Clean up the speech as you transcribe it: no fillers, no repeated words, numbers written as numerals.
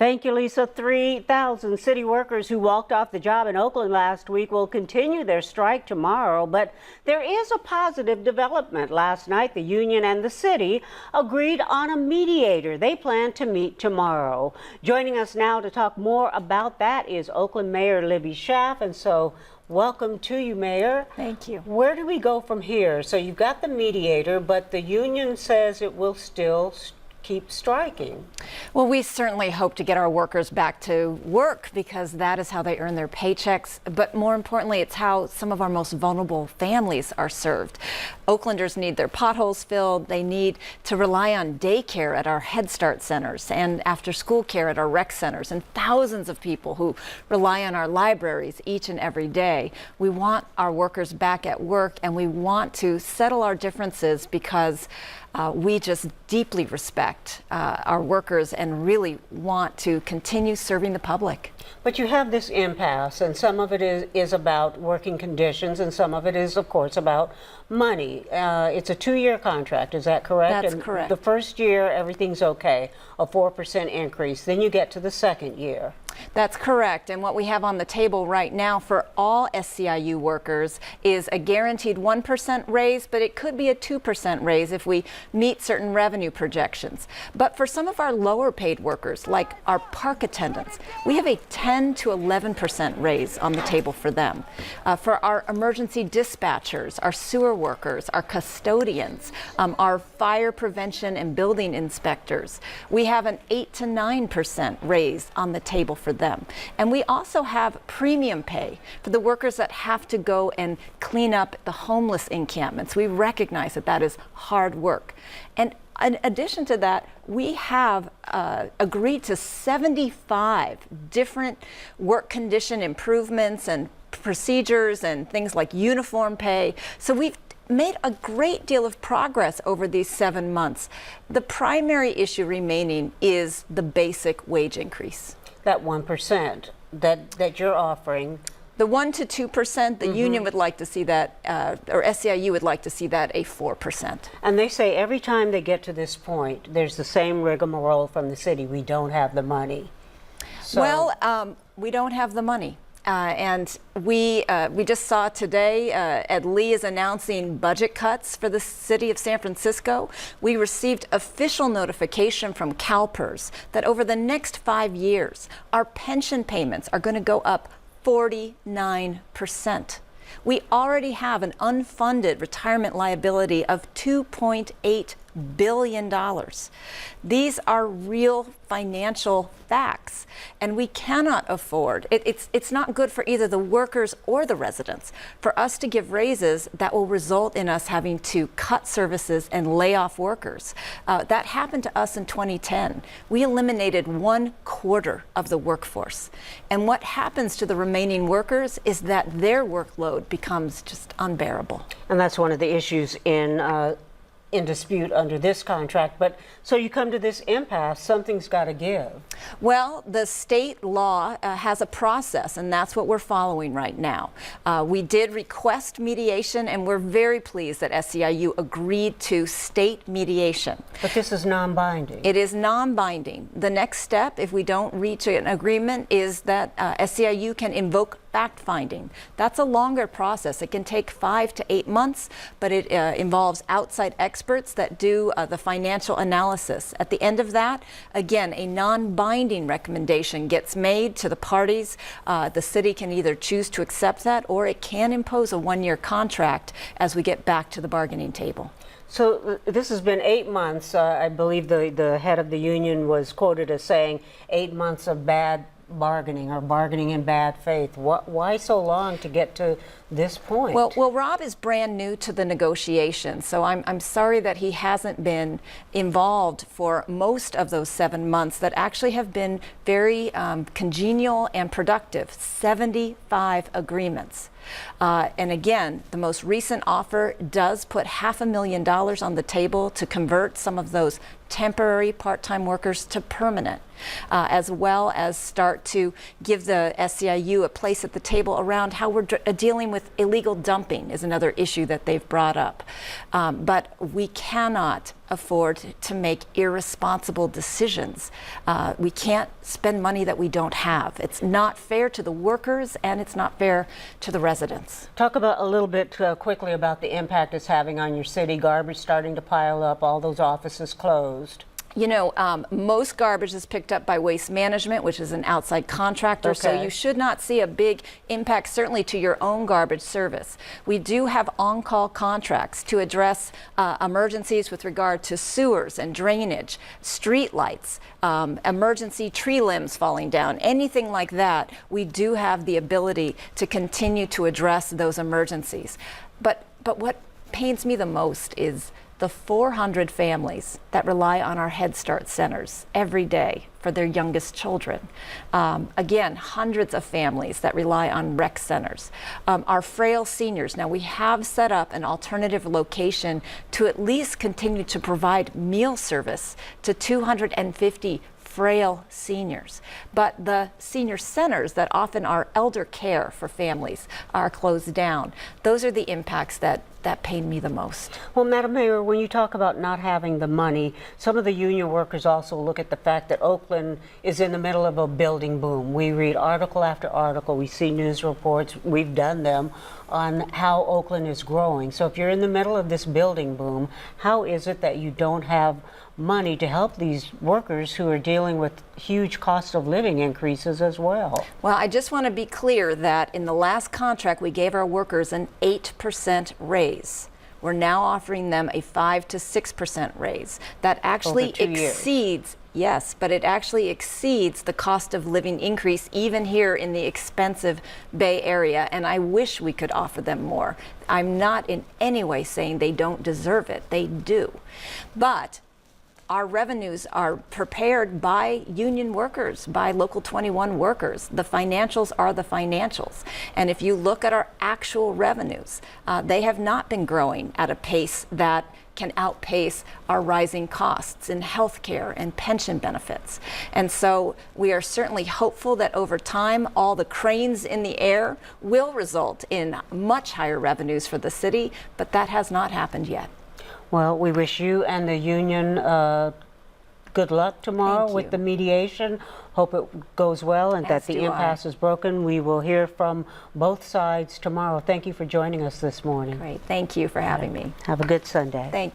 Thank you, Lisa. 3,000 city workers who walked off the job in Oakland last week will continue their strike tomorrow, but there is a positive development. Last night, the union and the city agreed on a mediator. They plan to meet tomorrow. Joining us now to talk more about that is Oakland Mayor Libby Schaaf, and so welcome to you, Mayor. Thank you. Where do we go from here? So you've got the mediator, but the union says it will still keep striking. Well, we certainly hope to get our workers back to work because that is how they earn their paychecks. But more importantly, it's how some of our most vulnerable families are served. Oaklanders need their potholes filled. They need to rely on daycare at our Head Start centers and after school care at our rec centers, and thousands of people who rely on our libraries each and every day. We want our workers back at work, and we want to settle our differences because we just deeply respect our workers and really want to continue serving the public. But you have this impasse, and some of it is about working conditions, and some of it is, of course, about money. It's a 2-year contract, is that correct? That's and correct. The first year, everything's okay, a 4% increase. Then you get to the second year. That's correct. And what we have on the table right now for all SEIU workers is a guaranteed 1% raise, but it could be a 2% raise if we meet certain revenue projections. But for some of our lower paid workers, like our park attendants, we have a 10 to 11% raise on the table for them. For our emergency dispatchers, our sewer workers, our custodians, our fire prevention and building inspectors, we have an 8 to 9% raise on the table for them. And we also have premium pay for the workers that have to go and clean up the homeless encampments. We recognize that that is hard work. And in addition to that, we have agreed to 75 different work condition improvements and procedures and things like uniform pay. So we've made a great deal of progress over these 7 months. The primary issue remaining is the basic wage increase. That 1% that you're offering. The 1 to 2%, the union would like to see that, or SEIU would like to see that a 4%. And they say every time they get to this point, there's the same rigmarole from the city. We don't have the money. So, well, we don't have the money. And we just saw today, Ed Lee is announcing budget cuts for the city of San Francisco. We received official notification from CalPERS that over the next 5 years, our pension payments are going to go up 49%. We already have an unfunded retirement liability of $2.8 billion. These are real financial facts, and we cannot afford it's not good for either the workers or the residents for us to give raises that will result in us having to cut services and lay off workers. That happened to us in 2010. We eliminated 1/4 of the workforce, and what happens to the remaining workers is that their workload becomes just unbearable. And that's one of the issues in dispute under this contract. But so you come to this impasse, something's got to give. Well, the state law has a process, and that's what we're following right now. We did request mediation, and we're very pleased that SEIU agreed to state mediation. But this is non-binding. It is non-binding. The next step, if we don't reach an agreement, is that SEIU can invoke fact-finding. That's a longer process. It can take 5 to 8 months, but it involves outside experts that do the financial analysis. At the end of that, again, a non-binding recommendation gets made to the parties. The city can either choose to accept that, or it can impose a 1-year contract as we get back to the bargaining table. So this has been 8 months. I believe the head of the union was quoted as saying 8 months of bad bargaining or bargaining in bad faith. Why so long to get to this point? Well, Rob is brand new to the negotiations, so I'm sorry that he hasn't been involved for most of those 7 months that actually have been very congenial and productive. 75 agreements. And again, the most recent offer does put $500,000 on the table to convert some of those temporary part-time workers to permanent, as well as start to give the SEIU a place at the table around how we're dealing with with illegal dumping is another issue that they've brought up. But we cannot afford to make irresponsible decisions. We can't spend money that we don't have. It's not fair to the workers, and it's not fair to the residents. Talk about a little bit quickly about the impact it's having on your city. Garbage starting to pile up, all those offices closed. You know, most garbage is picked up by Waste Management, which is an outside contractor, so you should not see a big impact, certainly to your own garbage service. We do have on-call contracts to address emergencies with regard to sewers and drainage, street lights, emergency tree limbs falling down, anything like that. We do have the ability to continue to address those emergencies. But what pains me the most is the 400 families that rely on our Head Start centers every day for their youngest children. Again, hundreds of families that rely on rec centers. Our frail seniors. Now, we have set up an alternative location to at least continue to provide meal service to 250 frail seniors. But the senior centers that often are elder care for families are closed down. Those are the impacts that pain me the most. Well, Madam Mayor, when you talk about not having the money, some of the union workers also look at the fact that Oakland is in the middle of a building boom. We read article after article, we see news reports, we've done them, on how Oakland is growing. So if you're in the middle of this building boom, how is it that you don't have money to help these workers who are dealing with huge cost of living increases as well? Well, I just want to be clear that in the last contract, we gave our workers an 8% raise. We're now offering them a 5 to 6% raise. That actually exceeds, yes, but it actually exceeds the cost of living increase even here in the expensive Bay Area, and I wish we could offer them more. I'm not in any way saying they don't deserve it. They do. But our revenues are prepared by union workers, by Local 21 workers. The financials are the financials. And if you look at our actual revenues, they have not been growing at a pace that can outpace our rising costs in healthcare and pension benefits. And so we are certainly hopeful that over time, all the cranes in the air will result in much higher revenues for the city, but that has not happened yet. Well, we wish you and the union good luck tomorrow with the mediation. Hope it goes well and that the impasse is broken. We will hear from both sides tomorrow. Thank you for joining us this morning. Great. Thank you for having me. Have a good Sunday. Thank you.